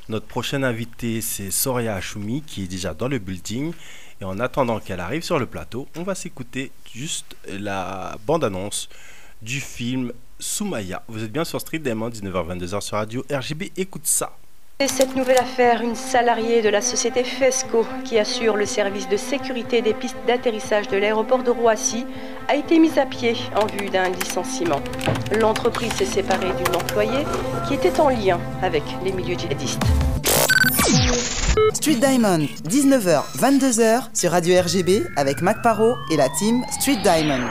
Notre prochaine invitée, c'est Soraya Achoumi, qui est déjà dans le building. Et en attendant qu'elle arrive sur le plateau, on va s'écouter juste la bande-annonce du film Soumaya. Vous êtes bien sur Street Diamond, 19h-22h sur Radio RGB. Écoute ça. Et cette nouvelle affaire, une salariée de la société FESCO, qui assure le service de sécurité des pistes d'atterrissage de l'aéroport de Roissy, a été mise à pied en vue d'un licenciement. L'entreprise s'est séparée d'une employée qui était en lien avec les milieux djihadistes. Street Diamond, 19h, 22h sur Radio RGB avec Mac Parot et la team Street Diamond.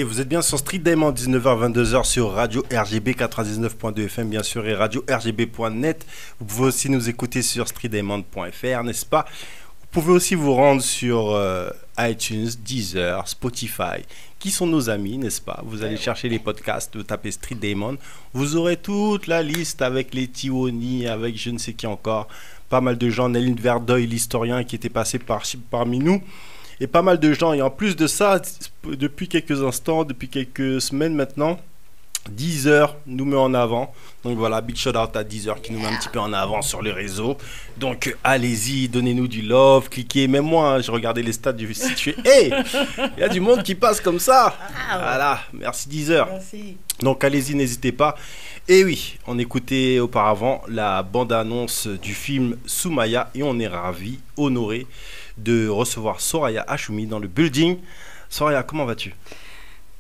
Vous êtes bien sur Street Diamond, 19h, 22h sur Radio RGB 99.2 FM bien sûr et Radio RGB.net. Vous pouvez aussi nous écouter sur streetdiamond.fr, n'est-ce pas? Vous pouvez aussi vous rendre sur iTunes, Deezer, Spotify, qui sont nos amis, n'est-ce pas? Vous allez chercher les podcasts, vous tapez Street Diamond, vous aurez toute la liste avec les Tiwoni, avec je ne sais qui encore, pas mal de gens, Néline Verdeuil, l'historien qui était passé parmi nous, et pas mal de gens. Et en plus de ça, depuis quelques instants, depuis quelques semaines maintenant, Deezer nous met en avant. Donc voilà, big shout out à Deezer qui nous met un petit peu en avant sur les réseaux. Donc allez-y, donnez-nous du love, cliquez. Même moi, j'ai regardé les stats du site. Je fais, hey, il y a du monde qui passe comme ça. Voilà, merci Deezer. Merci. Donc allez-y, n'hésitez pas. Et oui, on écoutait auparavant la bande-annonce du film Soumaya et on est ravis, honorés de recevoir Soraya Achoumi dans le building. Soraya, comment vas-tu?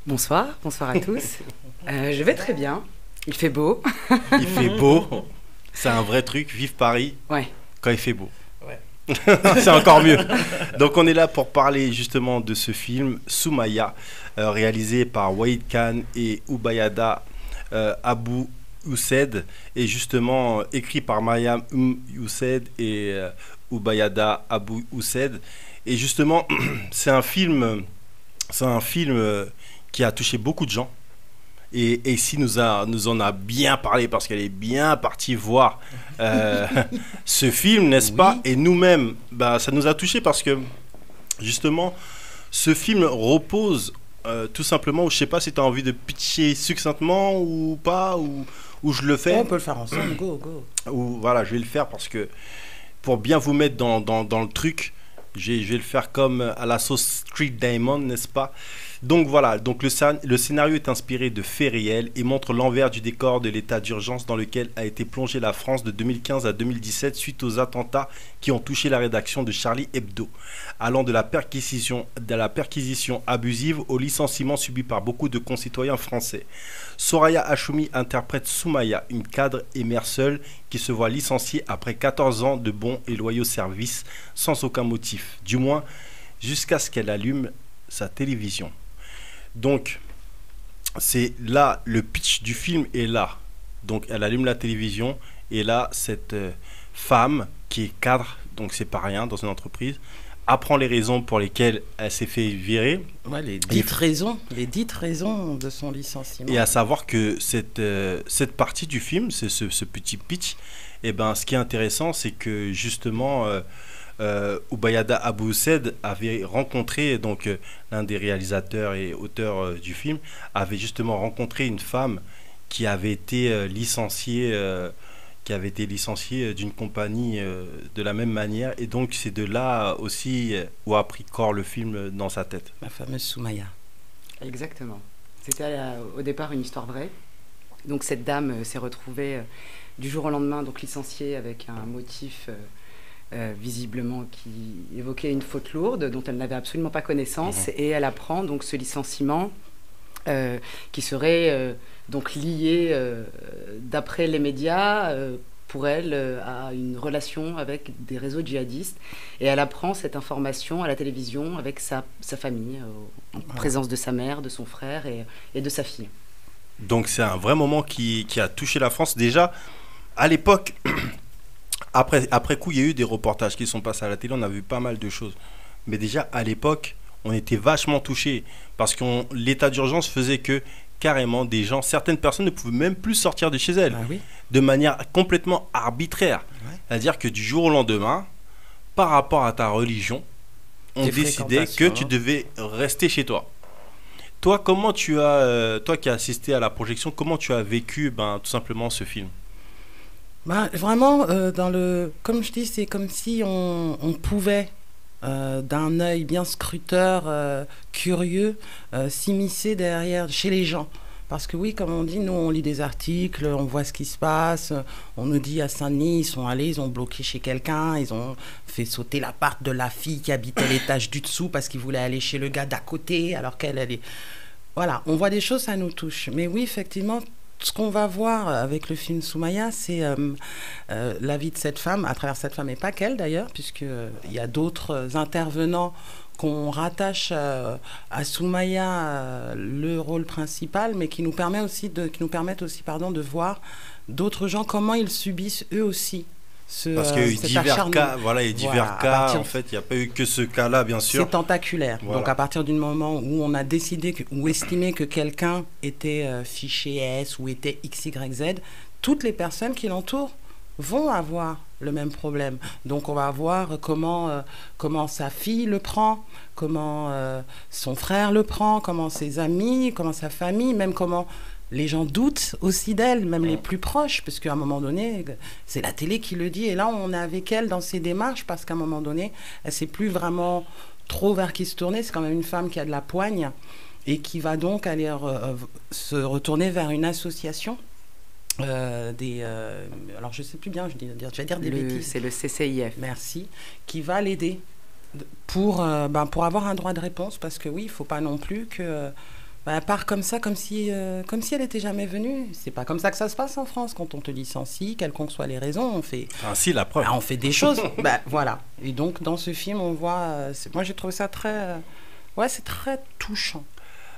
Bonsoir à tous. Je vais très bien. Il fait beau. Il fait beau. C'est un vrai truc. Vive Paris. Ouais. Quand il fait beau. Ouais. C'est encore mieux. Donc on est là pour parler justement de ce film Soumaya, réalisé par Wahid Khan et Ubayada Abou Oussaid, et justement écrit par Mariam Oussaid et Ubayada Abou Oussaid. Et justement, c'est un film qui a touché beaucoup de gens. Et ici nous en a bien parlé parce qu'elle est bien partie voir ce film, n'est-ce pas? Et nous-mêmes, ça nous a touché parce que justement, ce film repose tout simplement, je ne sais pas si tu as envie de pitcher succinctement ou pas, ou je le fais. On peut le faire ensemble, go. Ou voilà, je vais le faire parce que pour bien vous mettre dans le truc, je vais le faire comme à la sauce Street Diamond, n'est-ce pas? Donc voilà, donc le scénario est inspiré de faits réels et montre l'envers du décor de l'état d'urgence dans lequel a été plongée la France de 2015 à 2017 suite aux attentats qui ont touché la rédaction de Charlie Hebdo, allant de la perquisition abusive au licenciement subi par beaucoup de concitoyens français. Soraya Achoumi interprète Soumaya, une cadre et mère seule qui se voit licenciée après 14 ans de bons et loyaux services sans aucun motif, du moins jusqu'à ce qu'elle allume sa télévision. Donc, c'est là, le pitch du film est là. Donc, elle allume la télévision et là, cette femme qui est cadre, donc c'est pas rien dans une entreprise, apprend les raisons pour lesquelles elle s'est fait virer. Ouais, les dites raisons de son licenciement. Et à savoir que cette partie du film, c'est ce petit pitch, et ce qui est intéressant, c'est que justement... Ubayada Abou Oussaid avait rencontré, donc l'un des réalisateurs et auteurs du film, avait justement rencontré une femme qui avait été licenciée d'une compagnie de la même manière, et donc c'est de là aussi où a pris corps le film dans sa tête. La fameuse Soumaya. Exactement. C'était au départ une histoire vraie. Donc cette dame s'est retrouvée du jour au lendemain donc licenciée avec un motif visiblement qui évoquait une faute lourde dont elle n'avait absolument pas connaissance, et elle apprend donc ce licenciement qui serait donc lié d'après les médias pour elle à une relation avec des réseaux djihadistes, et elle apprend cette information à la télévision avec sa famille, en présence de sa mère, de son frère et de sa fille. Donc c'est un vrai moment qui a touché la France déjà à l'époque. Après coup, il y a eu des reportages qui sont passés à la télé, on a vu pas mal de choses. Mais déjà, à l'époque, on était vachement touchés parce que l'état d'urgence faisait que, carrément, certaines personnes ne pouvaient même plus sortir de chez elles, de manière complètement arbitraire. Ouais. C'est-à-dire que du jour au lendemain, par rapport à ta religion, on décidait que tu devais rester chez toi. Toi, comment toi qui as assisté à la projection, comment tu as vécu tout simplement ce film? Bah, vraiment, comme je dis, c'est comme si on pouvait, d'un œil bien scruteur, curieux, s'immiscer derrière, chez les gens. Parce que oui, comme on dit, nous, on lit des articles, on voit ce qui se passe. On nous dit à Saint-Denis, ils sont allés, ils ont bloqué chez quelqu'un, ils ont fait sauter l'appart de la fille qui habitait l'étage du dessous parce qu'ils voulaient aller chez le gars d'à côté, alors qu'elle, elle est... Voilà, on voit des choses, ça nous touche. Mais oui, effectivement, ce qu'on va voir avec le film Soumaya, c'est la vie de cette femme, à travers cette femme, et pas qu'elle d'ailleurs, puisqu'il y a d'autres intervenants qu'on rattache à Soumaya le rôle principal, mais qui nous permettent aussi, de voir d'autres gens, comment ils subissent eux aussi parce qu'il y a eu divers cas, voilà, il y a divers cas, en fait, il n'y a pas eu que ce cas-là, bien sûr. C'est tentaculaire. Voilà. Donc, à partir du moment où on a décidé ou estimé que quelqu'un était fiché S ou était XYZ, toutes les personnes qui l'entourent vont avoir le même problème. Donc, on va voir comment sa fille le prend, comment son frère le prend, comment ses amis, comment sa famille, même comment... Les gens doutent aussi d'elle, même les plus proches, parce qu'à un moment donné, c'est la télé qui le dit. Et là, on est avec elle dans ses démarches, parce qu'à un moment donné, elle ne sait plus vraiment trop vers qui se tourner. C'est quand même une femme qui a de la poigne et qui va donc aller se retourner vers une association. Alors, je ne sais plus bien, je vais dire des bêtises. C'est le CCIF. Merci. Qui va l'aider pour avoir un droit de réponse, parce que oui, il ne faut pas non plus que... elle part comme ça, comme si elle n'était jamais venue. C'est pas comme ça que ça se passe en France. Quand on te licencie, quelles qu'en soient les raisons, on fait... Ainsi, la preuve. On fait des choses. Voilà. Et donc, dans ce film, on voit... moi, j'ai trouvé ça très... c'est très touchant.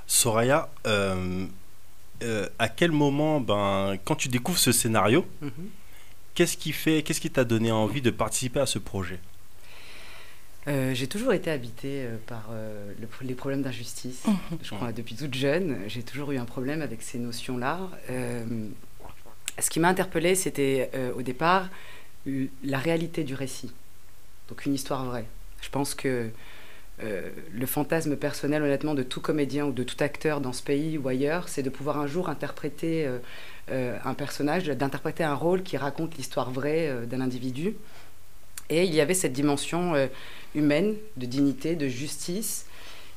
Soraya, à quel moment, quand tu découvres ce scénario, qu'est-ce qui t'a donné envie de participer à ce projet ? J'ai toujours été habitée par les problèmes d'injustice. Je crois depuis toute jeune, j'ai toujours eu un problème avec ces notions-là. Ce qui m'a interpellée, c'était au départ la réalité du récit. Donc une histoire vraie. Je pense que le fantasme personnel, honnêtement, de tout comédien ou de tout acteur dans ce pays ou ailleurs, c'est de pouvoir un jour interpréter un personnage, d'interpréter un rôle qui raconte l'histoire vraie d'un individu. Et il y avait cette dimension humaine, de dignité, de justice.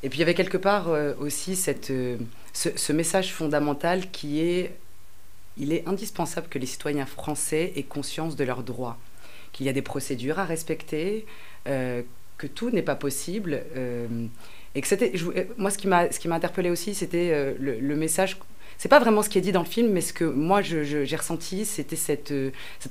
Et puis il y avait quelque part aussi ce message fondamental qui est... Il est indispensable que les citoyens français aient conscience de leurs droits, qu'il y a des procédures à respecter, que tout n'est pas possible. Et que c'était... Moi, ce qui m'a interpellée aussi, c'était le message... C'est pas vraiment ce qui est dit dans le film, mais ce que moi j'ai ressenti, c'était cette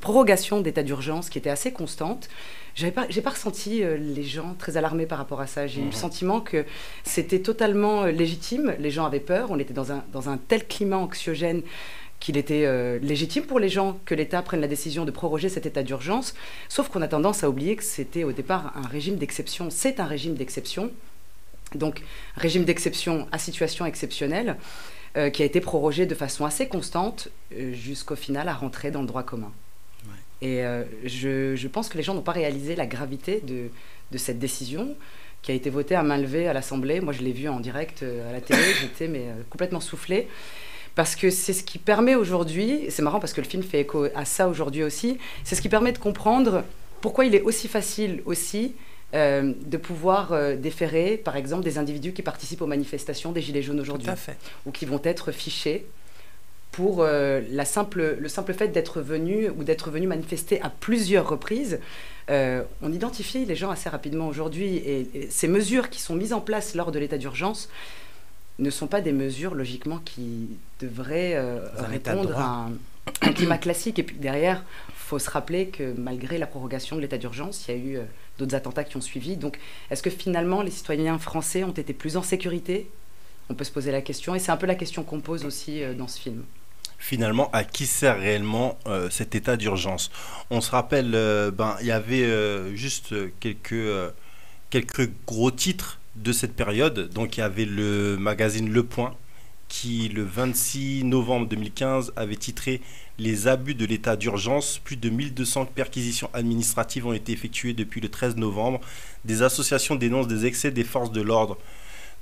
prorogation d'état d'urgence qui était assez constante. J'ai pas ressenti les gens très alarmés par rapport à ça. J'ai eu le sentiment que c'était totalement légitime. Les gens avaient peur. On était dans un tel climat anxiogène qu'il était légitime pour les gens que l'État prenne la décision de proroger cet état d'urgence. Sauf qu'on a tendance à oublier que c'était au départ un régime d'exception. C'est un régime d'exception. Donc, régime d'exception à situation exceptionnelle. Qui a été prorogé de façon assez constante jusqu'au final à rentrer dans le droit commun. Ouais. Et je pense que les gens n'ont pas réalisé la gravité de cette décision qui a été votée à main levée à l'Assemblée. Moi, je l'ai vue en direct à la télé, j'étais complètement soufflée. Parce que c'est ce qui permet aujourd'hui, c'est marrant parce que le film fait écho à ça aujourd'hui aussi, c'est ce qui permet de comprendre pourquoi il est aussi facile aussi de pouvoir déférer, par exemple, des individus qui participent aux manifestations des Gilets jaunes aujourd'hui, ou qui vont être fichés pour le simple fait d'être venus manifester à plusieurs reprises. On identifie les gens assez rapidement aujourd'hui, et ces mesures qui sont mises en place lors de l'état d'urgence ne sont pas des mesures, logiquement, qui devraient répondre à un climat classique. Et puis derrière, il faut se rappeler que malgré la prorogation de l'état d'urgence, il y a eu d'autres attentats qui ont suivi. Donc, est-ce que finalement, les citoyens français ont été plus en sécurité ? On peut se poser la question, et c'est un peu la question qu'on pose aussi dans ce film. Finalement, à qui sert réellement cet état d'urgence ? On se rappelle, il y avait juste quelques gros titres de cette période. Donc, il y avait le magazine Le Point, qui, le 26 novembre 2015, avait titré « Les abus de l'état d'urgence. Plus de 1200 perquisitions administratives ont été effectuées depuis le 13 novembre. Des associations dénoncent des excès des forces de l'ordre. »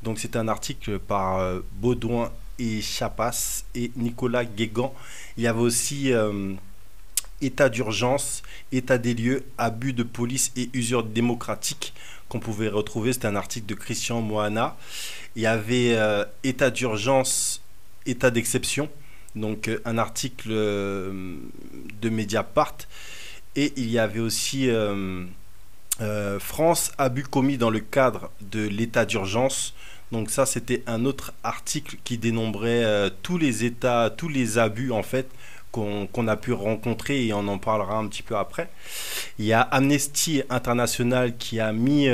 Donc c'est un article par Baudouin et Chapas et Nicolas Guégan. Il y avait aussi état d'urgence, état des lieux, abus de police et usure démocratique qu'on pouvait retrouver. C'était un article de Christian Moana. Il y avait état d'urgence, état d'exception, donc un article de Mediapart. Et il y avait aussi France, abus commis dans le cadre de l'état d'urgence. Donc ça, c'était un autre article qui dénombrait tous les états, tous les abus en fait qu'on a pu rencontrer, et on en parlera un petit peu après. Il y a Amnesty International qui a mis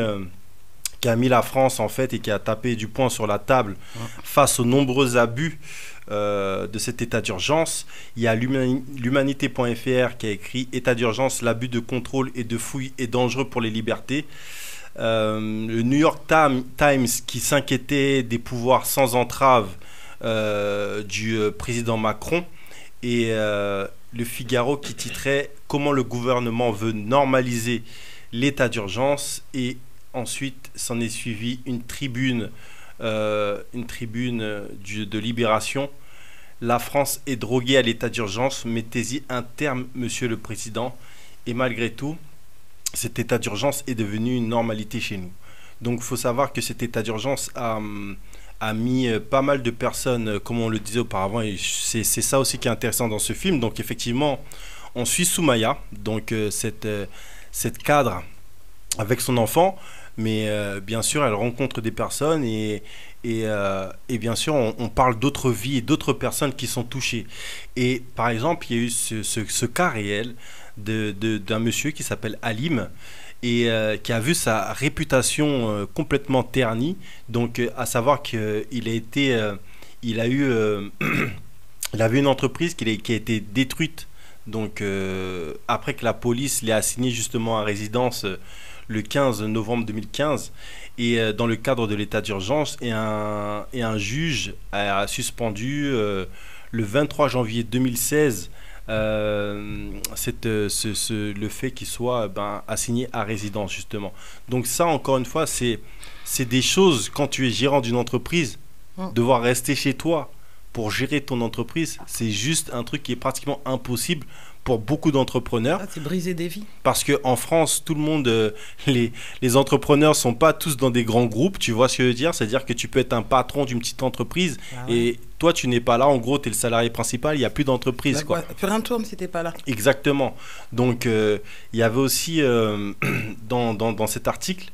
la France en fait et qui a tapé du poing sur la table face aux nombreux abus de cet état d'urgence. Il y a l'humanité.fr qui a écrit « État d'urgence, l'abus de contrôle et de fouille est dangereux pour les libertés ». Le New York Times qui s'inquiétait des pouvoirs sans entrave du président Macron, et le Figaro qui titrait « Comment le gouvernement veut normaliser l'état d'urgence ». Et ensuite s'en est suivi une tribune de Libération. La France est droguée à l'état d'urgence, mettez-y un terme, monsieur le président. Et malgré tout, cet état d'urgence est devenu une normalité chez nous. Donc il faut savoir que cet état d'urgence a mis pas mal de personnes, comme on le disait auparavant, et c'est ça aussi qui est intéressant dans ce film. Donc effectivement, on suit Soumaya, donc cette cadre avec son enfant, mais bien sûr elle rencontre des personnes et bien sûr on parle d'autres vies et d'autres personnes qui sont touchées. Et par exemple, il y a eu ce cas réel d'un monsieur qui s'appelle Halim, et qui a vu sa réputation complètement ternie. Donc à savoir qu'il avait une entreprise qui a été détruite, donc après que la police l'ait assigné justement à résidence le 15 novembre 2015, et dans le cadre de l'état d'urgence, et un juge a suspendu le 23 janvier 2016 le fait qu'il soit assigné à résidence justement. Donc ça, encore une fois, c'est des choses, quand tu es gérant d'une entreprise, devoir rester chez toi pour gérer ton entreprise, c'est juste un truc qui est pratiquement impossible pour beaucoup d'entrepreneurs. C'est briser des vies. Parce qu'en France, tout le monde, les entrepreneurs sont pas tous dans des grands groupes, tu vois ce que je veux dire? C'est-à-dire que tu peux être un patron d'une petite entreprise, et toi, tu n'es pas là. En gros, tu es le salarié principal, il n'y a plus d'entreprise. Plus rien ne tourne si tu n'es pas là. Exactement. Donc, il y avait aussi, dans cet article,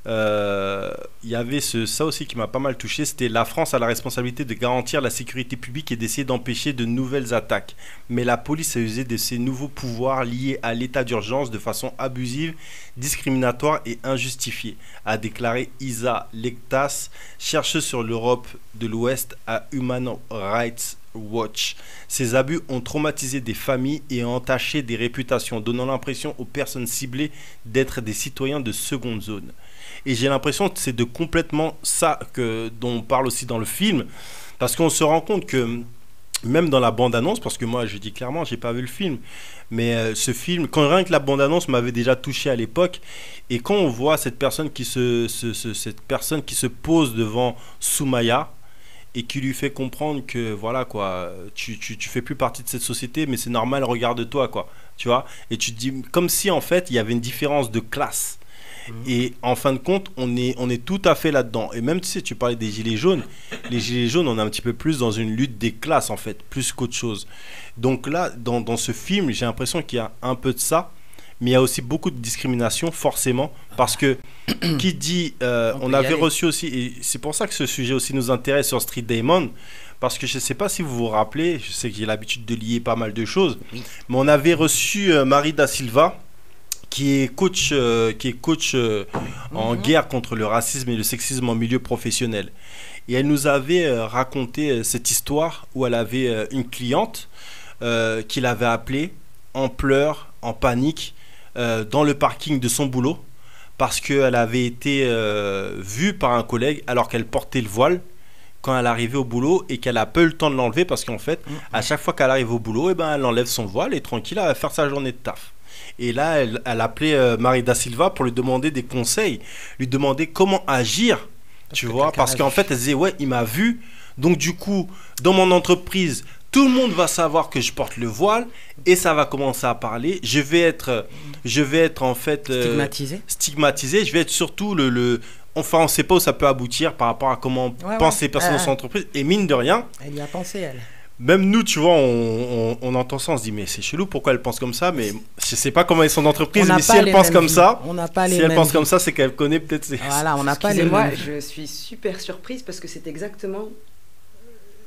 il y avait ça aussi qui m'a pas mal touché, c'était la France a la responsabilité de garantir la sécurité publique et d'essayer d'empêcher de nouvelles attaques. Mais la police a usé de ses nouveaux pouvoirs liés à l'état d'urgence de façon abusive, discriminatoire et injustifiée, a déclaré Isa Lektas, chercheuse sur l'Europe de l'Ouest à Human Rights Watch. Ces abus ont traumatisé des familles et ont entaché des réputations, donnant l'impression aux personnes ciblées d'être des citoyens de seconde zone. Et j'ai l'impression que c'est de complètement ça dont on parle aussi dans le film, parce qu'on se rend compte que même dans la bande-annonce, parce que moi je dis clairement, j'ai pas vu le film, mais ce film, quand rien que la bande-annonce m'avait déjà touché à l'époque, et quand on voit cette personne qui se pose devant Soumaya et qui lui fait comprendre que voilà quoi, tu fais plus partie de cette société, mais c'est normal, regarde-toi quoi, tu vois, et tu te dis comme si en fait il y avait une différence de classe. Et en fin de compte, on est tout à fait là-dedans. Et même, tu sais, tu parlais des gilets jaunes. Les gilets jaunes, on est un petit peu plus dans une lutte des classes, en fait, plus qu'autre chose. Donc là, dans ce film, j'ai l'impression qu'il y a un peu de ça. Mais il y a aussi beaucoup de discrimination, forcément. Parce que, qui dit... on avait reçu aussi... Et c'est pour ça que ce sujet aussi nous intéresse sur Street Damon. Parce que je ne sais pas si vous vous rappelez, je sais que j'ai l'habitude de lier pas mal de choses. Oui. Mais on avait reçu Marie Da Silva, qui est coach en guerre contre le racisme et le sexisme en milieu professionnel. Et elle nous avait raconté cette histoire où elle avait une cliente qui l'avait appelée en pleurs, en panique, dans le parking de son boulot, parce qu'elle avait été vue par un collègue alors qu'elle portait le voile quand elle arrivait au boulot, et qu'elle n'a pas eu le temps de l'enlever, parce qu'en fait, à chaque fois qu'elle arrive au boulot, elle enlève son voile et tranquille, elle va faire sa journée de taf. Et là, elle appelait Marie Da Silva pour lui demander des conseils, lui demander comment agir, tu vois, parce qu'en fait, elle disait, ouais, il m'a vu, donc du coup, dans mon entreprise, Tout le monde va savoir que je porte le voile et ça va commencer à parler. Je vais être en fait stigmatisé. Je vais être surtout enfin, on ne sait pas où ça peut aboutir par rapport à comment pensent les personnes dans son entreprise. Et mine de rien, elle y a pensé, elle. Même nous, tu vois, on entend ça, on se dit, mais c'est chelou, pourquoi elle pense comme ça? Mais je sais pas comment est son entreprise, mais si elle pense comme ça, comme ça, c'est qu'elle connaît peut-être. Voilà, on n'a pas les mêmes. Moi, je suis super surprise parce que c'est exactement.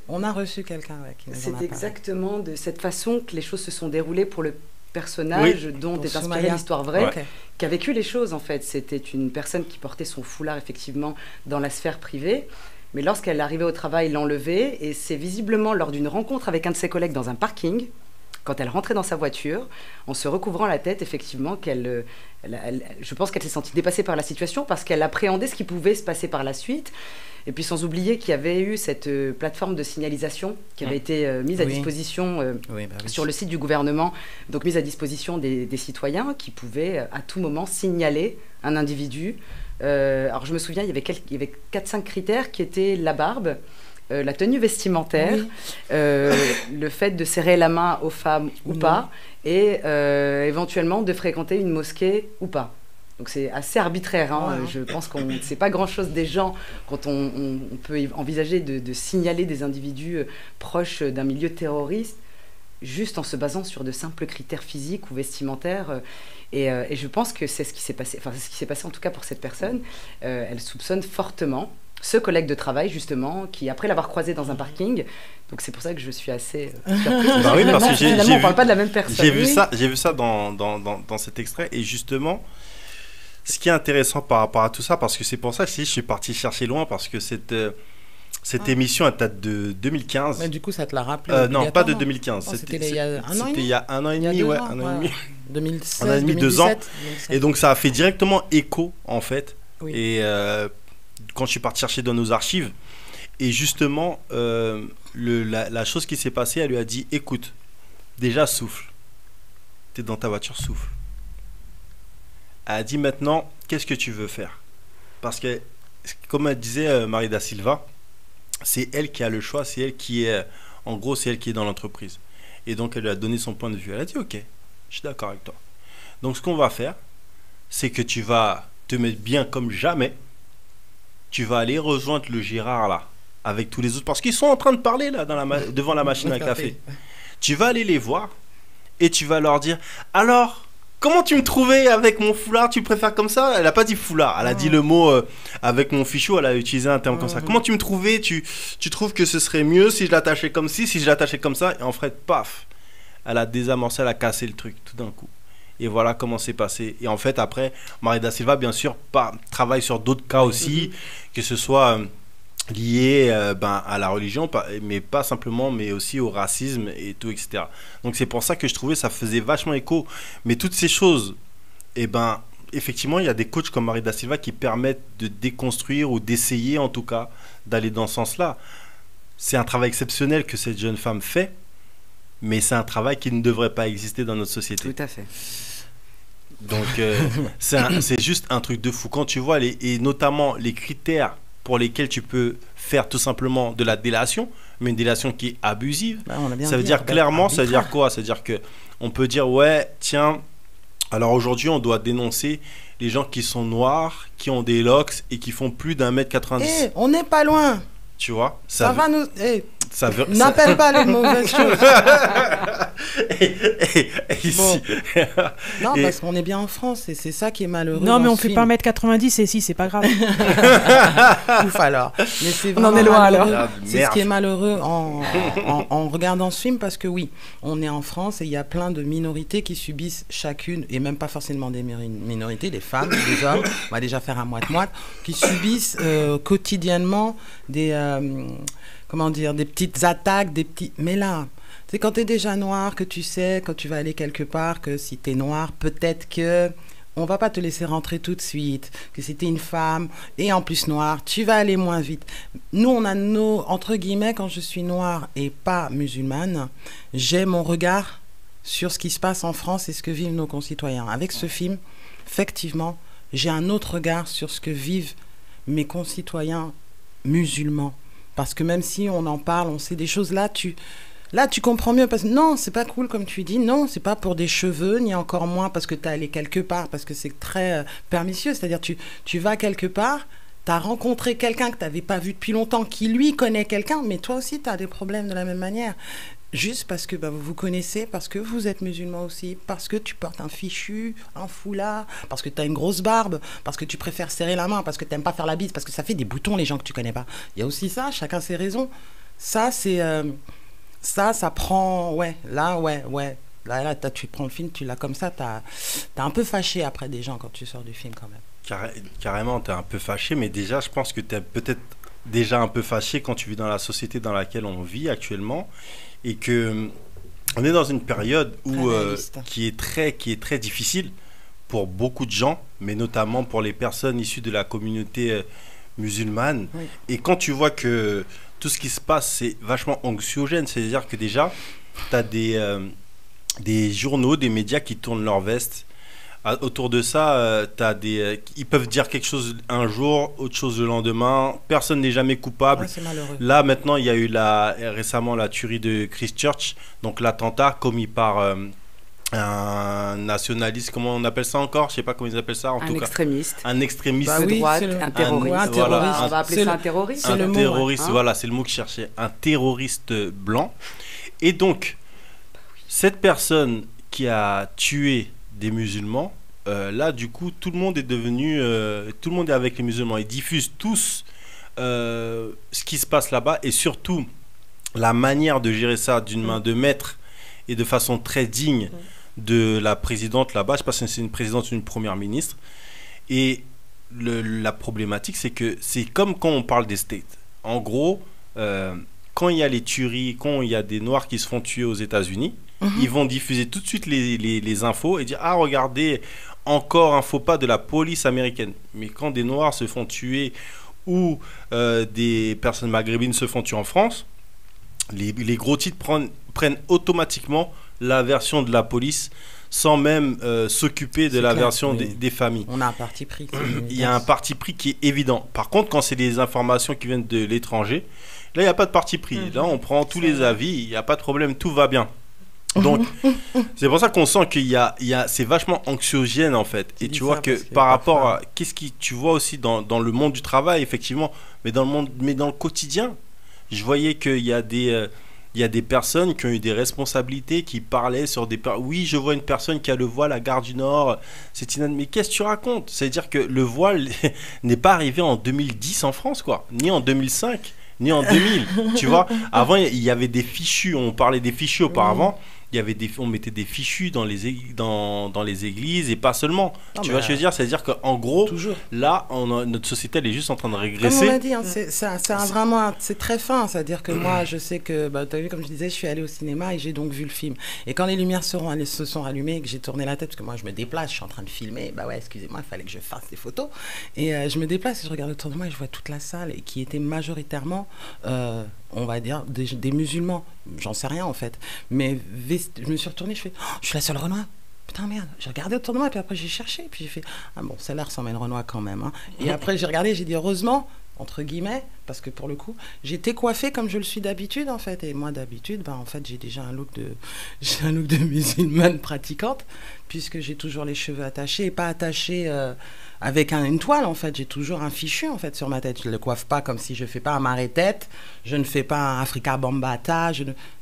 On a reçu quelqu'un qui nous en a parlé. C'est exactement de cette façon que les choses se sont déroulées pour le personnage dont est inspirée l'histoire vraie, qui a vécu les choses en fait. C'était une personne qui portait son foulard effectivement dans la sphère privée. Mais lorsqu'elle arrivait au travail, il l'enlevait. Et c'est visiblement lors d'une rencontre avec un de ses collègues dans un parking, quand elle rentrait dans sa voiture, en se recouvrant la tête, effectivement, je pense qu'elle s'est sentie dépassée par la situation parce qu'elle appréhendait ce qui pouvait se passer par la suite. Et puis sans oublier qu'il y avait eu cette plateforme de signalisation qui avait été mise à disposition sur le site du gouvernement, donc mise à disposition des citoyens qui pouvaient à tout moment signaler un individu. Alors je me souviens, il y avait 4-5 critères qui étaient la barbe, la tenue vestimentaire, le fait de serrer la main aux femmes ou pas, et éventuellement de fréquenter une mosquée ou pas. Donc c'est assez arbitraire, hein. Je pense qu'on ne sait pas grand-chose des gens quand on peut envisager de signaler des individus proches d'un milieu terroriste, juste en se basant sur de simples critères physiques ou vestimentaires. Et je pense que c'est ce qui s'est passé, enfin c'est ce qui s'est passé en tout cas pour cette personne. Elle soupçonne fortement ce collègue de travail justement, qui après l'avoir croisé dans un parking, donc c'est pour ça que je suis assez surprise. Bah oui, parce que finalement on ne parle pas de la même personne. J'ai vu ça dans cet extrait, et justement, ce qui est intéressant par rapport à tout ça, parce que c'est pour ça que je suis parti chercher loin, parce que cette émission, elle date de 2015. Mais du coup, ça te l'a rappelé non, pas de 2015. C'était il y a un an et demi. C'était il y a un an et demi, un an et demi. 2016, un an et demi, 2 ans. 2017. Et donc, ça a fait directement écho, en fait. Oui. Et quand je suis parti chercher dans nos archives, et justement, la chose qui s'est passée, elle lui a dit, écoute, déjà souffle. T'es dans ta voiture, souffle. Elle a dit maintenant, qu'est-ce que tu veux faire? Parce que, comme elle disait Marie da Silva, c'est elle qui a le choix, c'est elle qui est, en gros, c'est elle qui est dans l'entreprise. Et donc, elle lui a donné son point de vue. Elle a dit, ok, je suis d'accord avec toi. Donc, ce qu'on va faire, c'est que tu vas te mettre bien comme jamais. Tu vas aller rejoindre le Gérard, là, avec tous les autres, parce qu'ils sont en train de parler, là, devant la machine à café. Tu vas aller les voir, et tu vas leur dire, alors, comment tu me trouvais avec mon foulard? Tu préfères comme ça? Elle n'a pas dit foulard, elle a dit le mot avec mon fichou, elle a utilisé un terme comme ça. Comment tu me trouvais? Tu trouves que ce serait mieux si je l'attachais comme ci, si je l'attachais comme ça? Et en fait, paf, elle a désamorcé, elle a cassé le truc tout d'un coup. Et voilà comment c'est passé. Et en fait, après, Marie da Silva, bien sûr, travaille sur d'autres cas aussi, que ce soit lié à la religion, mais pas simplement, mais aussi au racisme et tout, etc. Donc c'est pour ça que je trouvais ça faisait vachement écho. Mais toutes ces choses, effectivement, il y a des coachs comme Marie da Silva qui permettent de déconstruire ou d'essayer en tout cas d'aller dans ce sens-là. C'est un travail exceptionnel que cette jeune femme fait, mais c'est un travail qui ne devrait pas exister dans notre société. Tout à fait. Donc c'est juste un truc de fou. Quand tu vois, et notamment les critères pour lesquels tu peux faire tout simplement de la délation, mais une délation qui est abusive, ça veut dire clairement, ça veut dire quoi? Ça veut dire qu'on peut dire, ouais, tiens, alors aujourd'hui, on doit dénoncer les gens qui sont noirs, qui ont des locks et qui font plus d'1m90. On n'est pas loin. Tu vois, ça va nous... N'appelle pas les mauvaises choses. Ici. Non, parce qu'on est bien en France et c'est ça qui est malheureux. Non, mais on fait pas 1m90 et si, c'est pas grave. Ouf alors. Mais c'est on en est loin alors. C'est ce qui est malheureux en regardant ce film, parce que oui, on est en France et il y a plein de minorités qui subissent chacune, et même pas forcément des minorités, des femmes, des hommes, on va déjà faire un moite-moite, qui subissent quotidiennement des petites attaques, mais là, c'est quand tu es déjà noir, que tu sais, quand tu vas aller quelque part, que si tu es noir, peut-être que on va pas te laisser rentrer tout de suite, que si tu es une femme et en plus noire, tu vas aller moins vite. Nous, on a entre guillemets, quand je suis noire et pas musulmane, j'ai mon regard sur ce qui se passe en France et ce que vivent nos concitoyens. Avec ce film, effectivement, j'ai un autre regard sur ce que vivent mes concitoyens musulmans. Parce que même si on en parle, on sait des choses là, Là, tu comprends mieux parce que non, c'est pas cool comme tu dis. Non, c'est pas pour des cheveux, ni encore moins parce que t'es allé quelque part, parce que c'est très pernicieux. C'est-à-dire, tu vas quelque part, t'as rencontré quelqu'un que t'avais pas vu depuis longtemps, qui lui connaît quelqu'un, mais toi aussi, t'as des problèmes de la même manière. Juste parce que vous vous connaissez, parce que vous êtes musulman aussi, parce que tu portes un fichu, un foulard, parce que tu as une grosse barbe, parce que tu préfères serrer la main, parce que tu n'aimes pas faire la bise, parce que ça fait des boutons les gens que tu connais pas. Il y a aussi ça, chacun ses raisons. Ça, c'est... ça prend... Ouais, là, tu prends le film, tu l'as comme ça, t'es un peu fâché après des gens quand tu sors du film quand même. Carrément, t'es un peu fâché, mais déjà, je pense que t'es peut-être déjà un peu fâché quand tu vis dans la société dans laquelle on vit actuellement. Et que on est dans une période où qui est très difficile pour beaucoup de gens, mais notamment pour les personnes issues de la communauté musulmane. Oui. Et quand tu vois que tout ce qui se passe, c'est vachement anxiogène, c'est-à-dire que déjà, tu as des journaux, des médias qui tournent leur veste. Autour de ça, ils peuvent dire quelque chose un jour, autre chose le lendemain. Personne n'est jamais coupable. Ouais, c'est malheureux. Là, maintenant, il y a eu récemment la tuerie de Christchurch, donc l'attentat commis par un nationaliste, comment on appelle ça encore? Je sais pas comment ils appellent ça. Un extrémiste. Un extrémiste de droite, un terroriste. Un terroriste. On va appeler ça un terroriste. Un terroriste, voilà, c'est le mot que je cherchais. Un terroriste blanc. Et donc, cette personne qui a tué des musulmans, là du coup tout le monde est avec les musulmans, ils diffusent tous ce qui se passe là-bas, et surtout la manière de gérer ça d'une main de maître et de façon très digne de la présidente là-bas. Je sais pas si c'est une présidente ou une première ministre. Et la problématique, c'est que c'est comme quand on parle des States. En gros, quand il y a les tueries, quand il y a des Noirs qui se font tuer aux États-Unis, ils vont diffuser tout de suite les infos et dire « Ah, regardez, encore un faux pas de la police américaine. » Mais quand des Noirs se font tuer ou des personnes maghrébines se font tuer en France, les gros titres prennent automatiquement la version de la police sans même s'occuper de la version des familles. On a un parti pris. Il y a un parti pris qui est évident. Par contre, quand c'est des informations qui viennent de l'étranger, là, il n'y a pas de parti pris. Là, on prend tous les avis, il n'y a pas de problème, tout va bien. Donc, c'est pour ça qu'on sent c'est vachement anxiogène en fait. Et tu vois que par rapport à tu vois aussi dans le monde du travail, effectivement, mais dans le quotidien, je voyais qu'il y a des personnes qui ont eu des responsabilités, qui parlaient sur oui, je vois une personne qui a le voile à Gare du Nord, mais qu'est-ce que tu racontes? C'est-à-dire que le voile n'est pas arrivé en 2010 en France, quoi, ni en 2005, ni en 2000, tu vois. Avant, il y avait des fichus, on parlait des fichus auparavant. On mettait des fichus dans les églises et pas seulement. Non, tu vois ce que je veux dire? C'est-à-dire qu'en gros, là, notre société, elle est juste en train de régresser. Comme on l'a dit, hein, c'est très fin. C'est-à-dire que moi, je sais que, tu as vu, comme je disais, je suis allée au cinéma et j'ai donc vu le film. Et quand les lumières se sont allumées et que j'ai tourné la tête, parce que moi, je me déplace, je suis en train de filmer, excusez-moi, il fallait que je fasse des photos. Et je me déplace et je regarde autour de moi et je vois toute la salle qui était majoritairement... on va dire des musulmans, j'en sais rien en fait, mais je me suis retournée, je suis la seule Renoir, putain merde, j'ai regardé autour de moi, puis après j'ai cherché, puis j'ai fait, ah bon, celle-là ressemble à une Renoir quand même, hein. Et après j'ai regardé, j'ai dit heureusement, entre guillemets, parce que pour le coup, j'étais coiffée comme je le suis d'habitude en fait, et moi d'habitude, en fait j'ai déjà un look de musulmane pratiquante, puisque j'ai toujours les cheveux attachés, et pas attachés avec une toile en fait, j'ai toujours un fichu en fait sur ma tête, je ne le coiffe pas comme si je fais pas un marée-tête, je ne fais pas un Africa Bambata,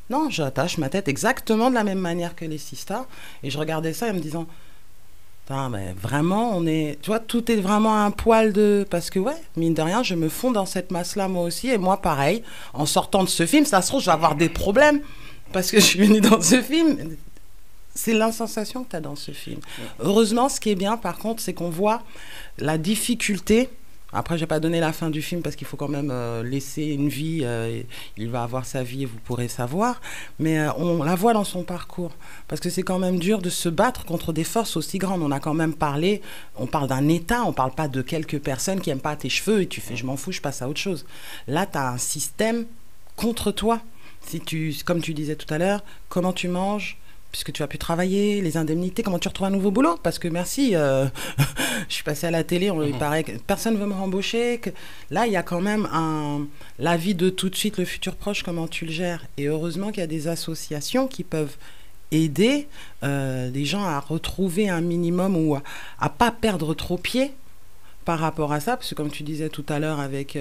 non, j'attache ma tête exactement de la même manière que les sisters, et je regardais ça en me disant, mais vraiment, tu vois, tout est vraiment un poil de... Parce que, mine de rien, je me fonds dans cette masse-là, moi aussi. Et moi, pareil, en sortant de ce film, ça se trouve, je vais avoir des problèmes. Parce que je suis venue dans ce film. C'est l'insensation que tu as dans ce film. Heureusement, ce qui est bien, par contre, c'est qu'on voit la difficulté... Après, je n'ai pas donné la fin du film parce qu'il faut quand même laisser une vie. Il va avoir sa vie et vous pourrez savoir. Mais on la voit dans son parcours. Parce que c'est quand même dur de se battre contre des forces aussi grandes. On a quand même parlé, on parle d'un État, on ne parle pas de quelques personnes qui n'aiment pas tes cheveux et tu fais je m'en fous, je passe à autre chose. Là, tu as un système contre toi. Comme tu disais tout à l'heure, comment tu manges, puisque tu as pu travailler, les indemnités, comment tu retrouves un nouveau boulot? Parce que merci, je suis passée à la télé, il paraît que personne ne veut me rembaucher. Que... Là, il y a quand même la vie de tout de suite, le futur proche, comment tu le gères. Et heureusement qu'il y a des associations qui peuvent aider les gens à retrouver un minimum ou à pas perdre trop pied par rapport à ça, parce que comme tu disais tout à l'heure avec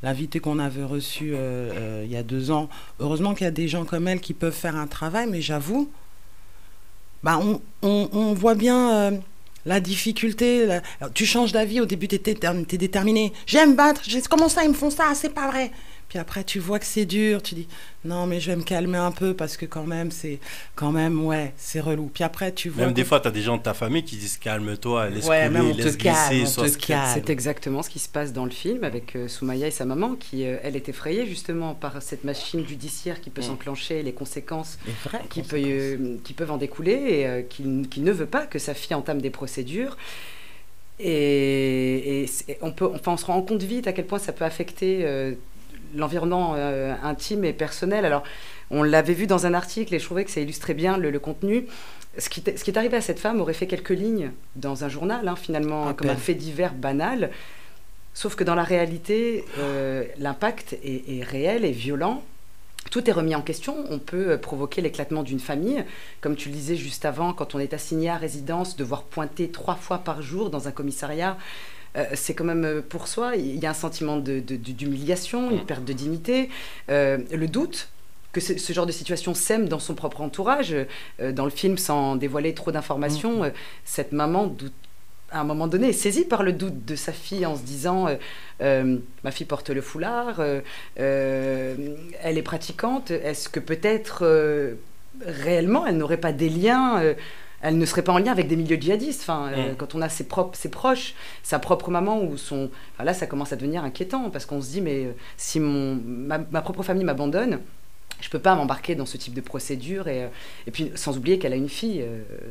l'invité qu'on avait reçu il y a 2 ans, heureusement qu'il y a des gens comme elle qui peuvent faire un travail, mais j'avoue, bah on voit bien la difficulté. Alors, tu changes d'avis, au début t'es déterminé, j'aime battre, comment ça ils me font ça, c'est pas vrai. Puis après tu vois que c'est dur, tu dis non mais je vais me calmer un peu parce que quand même ouais c'est relou. Puis après tu vois même des fois tu as des gens de ta famille qui disent calme-toi, laisse ouais, couler, laisse glisser, c'est exactement ce qui se passe dans le film avec Soumaya et sa maman qui elle est effrayée justement par cette machine judiciaire qui peut s'enclencher, les conséquences qui peuvent en découler et qui ne veut pas que sa fille entame des procédures. Et on se rend compte vite à quel point ça peut affecter l'environnement intime et personnel. Alors, on l'avait vu dans un article et je trouvais que ça illustrait bien le contenu. Ce qui est arrivé à cette femme aurait fait quelques lignes dans un journal, finalement, comme un fait divers banal. Sauf que dans la réalité, l'impact est réel et violent. Tout est remis en question. On peut provoquer l'éclatement d'une famille. Comme tu le disais juste avant, quand on est assigné à résidence, devoir pointer 3 fois par jour dans un commissariat, c'est quand même pour soi, il y a un sentiment d'humiliation, une perte de dignité, le doute que ce genre de situation sème dans son propre entourage. Dans le film, sans dévoiler trop d'informations, cette maman doute, à un moment donné, est saisie par le doute de sa fille en se disant ma fille porte le foulard, elle est pratiquante, est-ce que peut-être réellement elle n'aurait pas des liens elle ne serait pas en lien avec des milieux djihadistes. Quand on a ses proches, sa propre maman ou son... là, ça commence à devenir inquiétant parce qu'on se dit, mais si ma propre famille m'abandonne, je ne peux pas m'embarquer dans ce type de procédure. Et puis, sans oublier qu'elle a une fille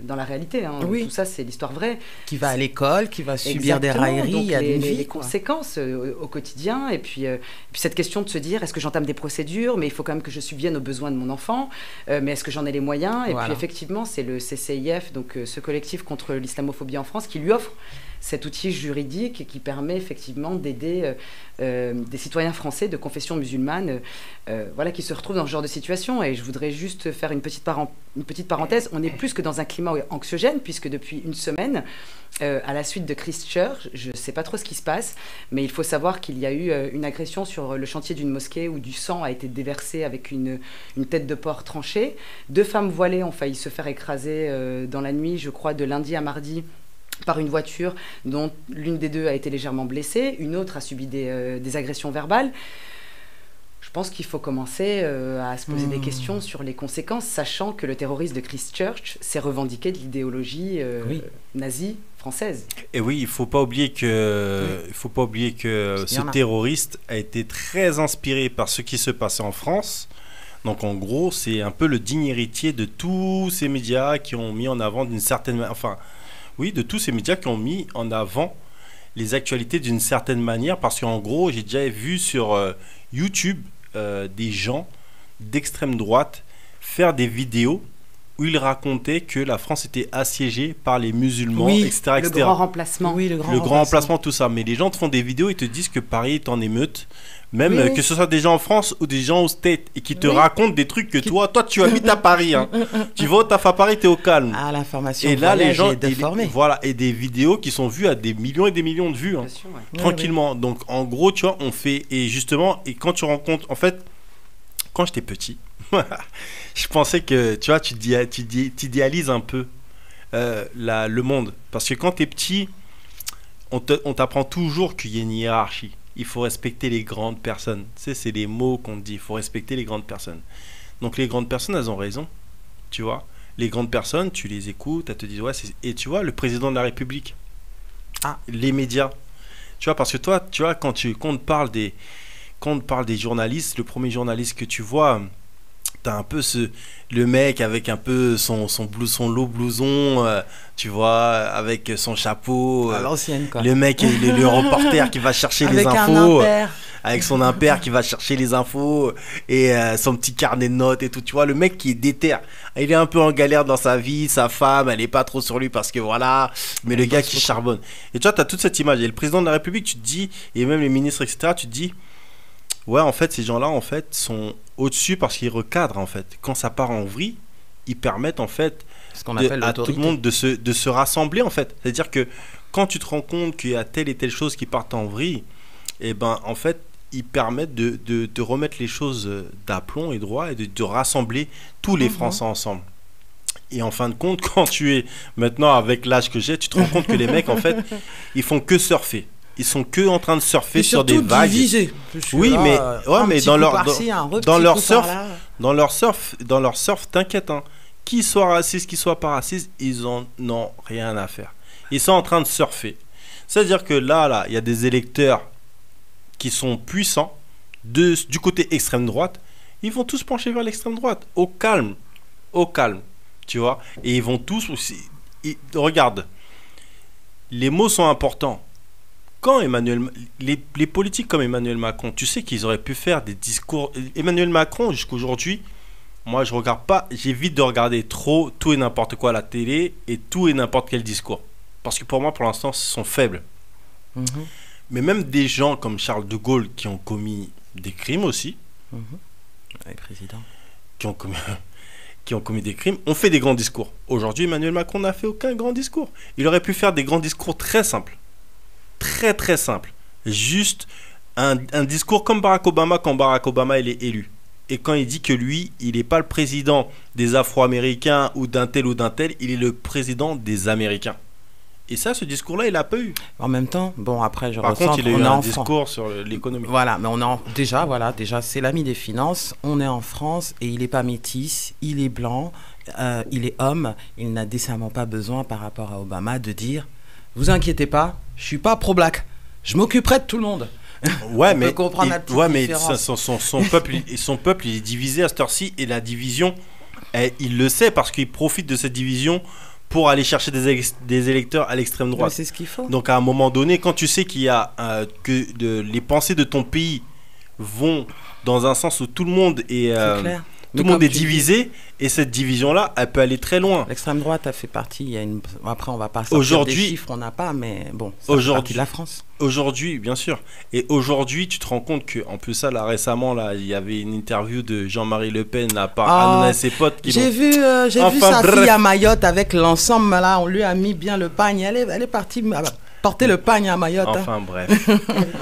dans la réalité. Oui. Tout ça, c'est l'histoire vraie. Qui va à l'école, qui va subir des railleries. Donc, il y a les conséquences au quotidien. Et puis cette question de se dire, est-ce que j'entame des procédures? Mais il faut quand même que je subvienne aux besoins de mon enfant. Mais est-ce que j'en ai les moyens? Et puis, effectivement, c'est le CCIF, donc ce collectif contre l'islamophobie en France, qui lui offre cet outil juridique qui permet effectivement d'aider des citoyens français de confession musulmane qui se retrouvent dans ce genre de situation. Et je voudrais juste faire une petite parenthèse. On est plus que dans un climat anxiogène puisque depuis une semaine, à la suite de Christchurch, je ne sais pas trop ce qui se passe, mais il faut savoir qu'il y a eu une agression sur le chantier d'une mosquée où du sang a été déversé avec une tête de porc tranchée. 2 femmes voilées ont failli se faire écraser dans la nuit, je crois, de lundi à mardi, par une voiture dont l'une des 2 a été légèrement blessée, une autre a subi des agressions verbales. Je pense qu'il faut commencer à se poser des questions sur les conséquences, sachant que le terroriste de Christchurch s'est revendiqué de l'idéologie nazie française. Et oui, il ne faut pas oublier que ce terroriste a été très inspiré par ce qui se passait en France. Donc en gros, c'est un peu le digne héritier de tous ces médias qui ont mis en avant d'une certaine manière... de tous ces médias qui ont mis en avant les actualités d'une certaine manière, parce qu'en gros, j'ai déjà vu sur YouTube des gens d'extrême droite faire des vidéos où ils racontaient que la France était assiégée par les musulmans, etc., Le grand remplacement. Oui, le grand remplacement, tout ça. Mais les gens te font des vidéos et te disent que Paris est en émeute. Même que ce soit des gens en France ou des gens aux States et qui te racontent des trucs que toi tu habites à Paris. Tu vas au taf à Paris, t'es au calme. Ah, l'information. Et là, les gens, et des vidéos qui sont vues à des millions et des millions de vues, sûr, tranquillement. Donc, en gros, tu vois, on fait et quand tu rencontres, en fait, quand j'étais petit, je pensais que, tu vois, tu idéalises un peu le monde, parce que quand t'es petit, on t'apprend toujours qu'il y a une hiérarchie. Il faut respecter les grandes personnes. Tu sais, c'est les mots qu'on te dit. Il faut respecter les grandes personnes. Donc, les grandes personnes, elles ont raison. Tu vois, les grandes personnes, tu les écoutes, elles te disent, et tu vois, le président de la République, les médias. Tu vois, parce que toi, tu vois, quand on te parle des journalistes, le premier journaliste que tu vois, t'as un peu le mec avec un peu son low blouson, tu vois, avec son chapeau, à l'ancienne, quoi. Le mec, le reporter qui va chercher les infos, avec son impair qui va chercher les infos et son petit carnet de notes et tout. Tu vois, le mec qui est déter. Il est un peu en galère dans sa vie, sa femme, elle est pas trop sur lui parce que voilà. Mais le gars qui charbonne. Et tu vois, tu as toute cette image. Et le président de la République, tu te dis, et même les ministres, etc., tu te dis, ouais, en fait, ces gens-là, en fait, sont au-dessus parce qu'ils recadrent, en fait. Quand ça part en vrille, ils permettent, en fait, Ce qu'on appelle à tout le monde de se rassembler, en fait. C'est-à-dire que quand tu te rends compte qu'il y a telle et telle chose qui partent en vrille, et ben, en fait, ils permettent de remettre les choses d'aplomb et droit et de rassembler tous les Français ensemble. Et en fin de compte, quand tu es maintenant avec l'âge que j'ai, tu te rends compte que les mecs, en fait, ils font que surfer. Ils sont que en train de surfer sur des vagues. Divisés. Oui, mais dans leur surf, t'inquiète, hein. Qu'ils soient racistes, qu'ils soient pas racistes, ils en ont rien à faire. Ils sont en train de surfer. C'est-à-dire que là, il y a des électeurs qui sont puissants du côté extrême droite. Ils vont tous pencher vers l'extrême droite, au calme, tu vois. Et ils vont tous aussi. Regarde, les mots sont importants. Quand les politiques comme Emmanuel Macron, tu sais qu'ils auraient pu faire des discours. Emmanuel Macron, jusqu'aujourd'hui, moi je regarde pas, j'évite de regarder trop tout et n'importe quoi à la télé et tout et n'importe quel discours. Parce que pour moi, pour l'instant, ils sont faibles. Mais même des gens comme Charles de Gaulle qui ont commis des crimes aussi, Les présidents. qui ont commis des crimes, ont fait des grands discours. Aujourd'hui, Emmanuel Macron n'a fait aucun grand discours. Il aurait pu faire des grands discours très simples. Très très simple. Juste un discours comme Barack Obama quand Barack Obama il est élu. Et quand il dit que lui, il n'est pas le président des Afro-Américains ou d'un tel, il est le président des Américains. Et ça, ce discours-là, il n'a pas eu. En même temps, bon, après, Par contre, il a eu un discours sur l'économie. Voilà, mais déjà, c'est l'ami des finances. On est en France et il n'est pas métis, il est blanc, il est homme. Il n'a décemment pas besoin, par rapport à Obama, de dire « Vous inquiétez pas, je suis pas pro-black. Je m'occuperai de tout le monde. » Ouais, mais son peuple, il est divisé à cette heure-ci et la division, il le sait parce qu'il profite de cette division pour aller chercher des électeurs à l'extrême droite. C'est ce qu'il faut. Donc à un moment donné, quand tu sais qu'il y a les pensées de ton pays vont dans un sens où tout le monde est tout le monde est divisé, et cette division-là, elle peut aller très loin. L'extrême droite a fait partie. Après, on va pas sortir des chiffres, on n'a pas, mais bon, ça fait partie de la France. Aujourd'hui, bien sûr. Et aujourd'hui, tu te rends compte que, en plus ça, là récemment, là, il y avait une interview de Jean-Marie Le Pen là, par Hanouna et ses potes. J'ai vu sa fille à Mayotte avec l'ensemble. Là, on lui a mis bien le pagne. Elle est partie porter le pagne à Mayotte. Enfin bref.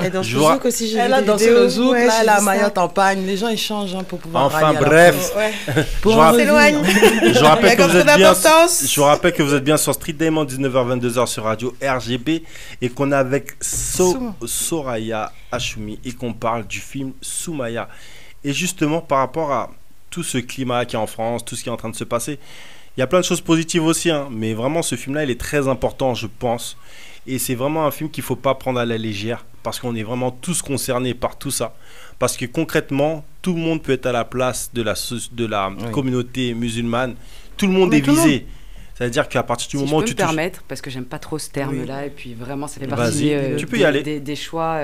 Et dans ce zouk aussi, elle a dansé le zouk, là, elle a Mayotte en pagne. Les gens, ils changent pour pouvoir. Enfin bref. On s'éloigne. Je rappelle que vous êtes bien sur Street Diamond, 19h-22h sur Radio RGB, et qu'on est avec Soraya Achoumi et qu'on parle du film Soumaya. Et justement, par rapport à tout ce climat qui est en France, tout ce qui est en train de se passer, il y a plein de choses positives aussi, hein, mais vraiment ce film-là, il est très important, je pense. Et c'est vraiment un film qu'il ne faut pas prendre à la légère, parce qu'on est vraiment tous concernés par tout ça. Parce que concrètement, tout le monde peut être à la place de la communauté musulmane. Tout le monde est visé. C'est-à-dire qu'à partir du moment où tu peux me permettre, parce que j'aime pas trop ce terme-là, et puis vraiment ça fait partie tu peux y aller. Des choix.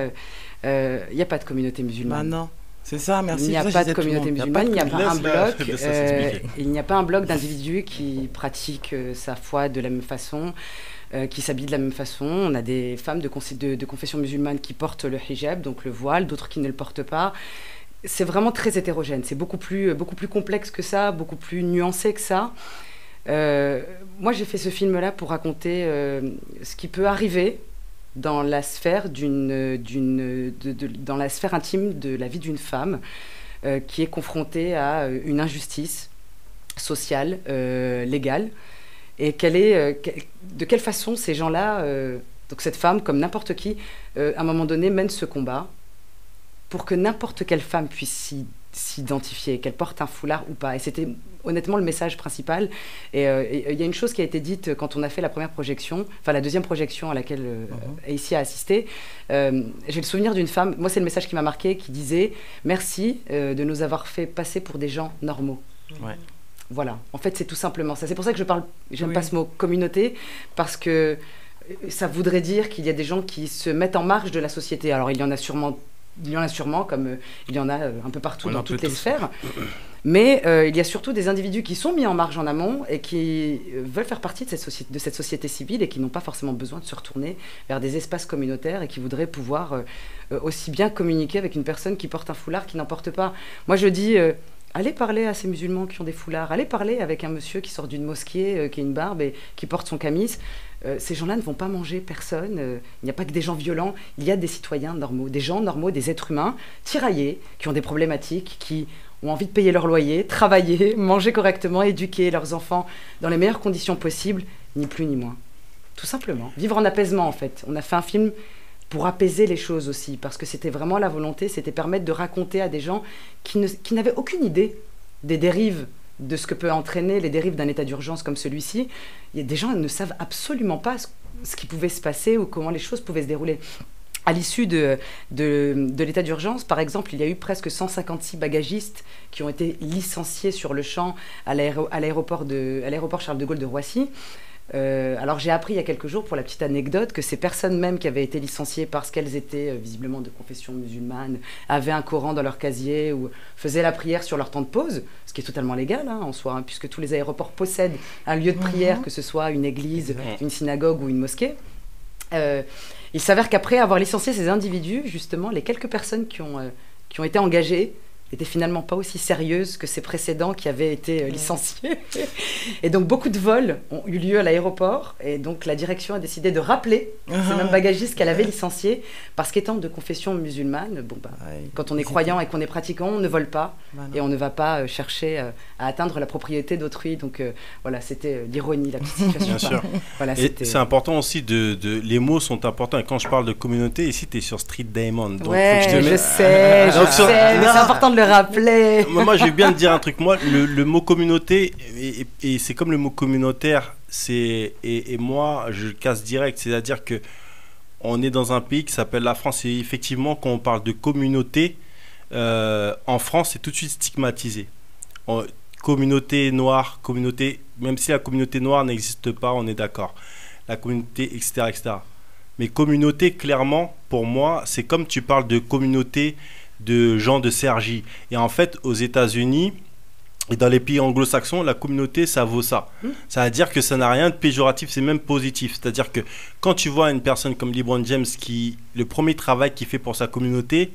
Il n'y a pas de communauté musulmane. Non. C'est ça, merci. Il n'y a pas de communauté musulmane, il n'y a pas un bloc. Il n'y a pas un bloc d'individus qui pratiquent sa foi de la même façon, qui s'habillent de la même façon. On a des femmes de confession musulmane qui portent le hijab, donc le voile, d'autres qui ne le portent pas. C'est vraiment très hétérogène. C'est beaucoup plus complexe que ça, beaucoup plus nuancé que ça. Moi, j'ai fait ce film-là pour raconter ce qui peut arriver dans la sphère dans la sphère intime de la vie d'une femme qui est confrontée à une injustice sociale, légale, et de quelle façon ces gens-là, donc cette femme comme n'importe qui, à un moment donné mène ce combat pour que n'importe quelle femme puisse s'identifier, qu'elle porte un foulard ou pas. Et c'était honnêtement le message principal. Et il y a une chose qui a été dite quand on a fait la première projection, enfin la deuxième projection à laquelle Aïssi a assisté. J'ai le souvenir d'une femme, moi c'est le message qui m'a marqué, qui disait « Merci de nous avoir fait passer pour des gens normaux ». Ouais. Voilà, en fait c'est tout simplement ça. C'est pour ça que j'aime pas ce mot « communauté », parce que ça voudrait dire qu'il y a des gens qui se mettent en marge de la société. Alors il y en a sûrement il y en a sûrement, comme il y en a un peu partout dans toutes les sphères. Mais il y a surtout des individus qui sont mis en marge en amont et qui veulent faire partie de cette société civile et qui n'ont pas forcément besoin de se retourner vers des espaces communautaires et qui voudraient pouvoir aussi bien communiquer avec une personne qui porte un foulard qui n'en porte pas. Moi, je dis... allez parler à ces musulmans qui ont des foulards. Allez parler avec un monsieur qui sort d'une mosquée, qui a une barbe et qui porte son camis. Ces gens-là ne vont pas manger personne. Il n'y a pas que des gens violents. Il y a des citoyens normaux, des gens normaux, des êtres humains tiraillés, qui ont des problématiques, qui ont envie de payer leur loyer, travailler, manger correctement, éduquer leurs enfants dans les meilleures conditions possibles, ni plus ni moins. Tout simplement. Vivre en apaisement, en fait. On a fait un film pour apaiser les choses aussi, parce que c'était vraiment la volonté, c'était permettre de raconter à des gens qui n'avaient aucune idée des dérives, de ce que peut entraîner les dérives d'un état d'urgence comme celui-ci. Il y a des gens qui ne savent absolument pas ce qui pouvait se passer ou comment les choses pouvaient se dérouler. À l'issue de l'état d'urgence, par exemple, il y a eu presque 156 bagagistes qui ont été licenciés sur le champ à l'aéroport Charles de Gaulle de Roissy. Alors j'ai appris il y a quelques jours, pour la petite anecdote, que ces personnes même qui avaient été licenciées parce qu'elles étaient visiblement de confession musulmane, avaient un Coran dans leur casier ou faisaient la prière sur leur temps de pause, ce qui est totalement légal en soi, puisque tous les aéroports possèdent un lieu de prière, que ce soit une église, une synagogue ou une mosquée. Il s'avère qu'après avoir licencié ces individus, justement, les quelques personnes qui ont été engagées n'étaient finalement pas aussi sérieuses que ces précédents qui avaient été licenciés. Et donc beaucoup de vols ont eu lieu à l'aéroport, et donc la direction a décidé de rappeler ces mêmes bagagistes qu'elle avait licenciés, parce qu'étant de confession musulmane, quand on est croyant et qu'on est pratiquant, on ne vole pas, et on ne va pas chercher à atteindre la propriété d'autrui. Donc voilà, c'était l'ironie, la petite situation. Bien sûr. Voilà, et c'est important aussi, les mots sont importants, et quand je parle de communauté, ici tu es sur Street Diamond. Donc ouais, faut que je sais, mais c'est important de le rappeler. Moi, je vais bien te dire un truc. Moi, le mot communauté, et c'est comme le mot communautaire, et moi, je le casse direct. C'est-à-dire que on est dans un pays qui s'appelle la France, et effectivement, quand on parle de communauté, en France, c'est tout de suite stigmatisé. Communauté noire, même si la communauté noire n'existe pas, on est d'accord. La communauté, etc., etc. Mais communauté, clairement, pour moi, c'est comme tu parles de communauté de gens de Cergy. Et en fait, aux États-Unis et dans les pays anglo-saxons, la communauté, ça vaut ça. Ça veut dire que ça n'a rien de péjoratif, c'est même positif. C'est-à-dire que quand tu vois une personne comme LeBron James, le premier travail qu'il fait pour sa communauté,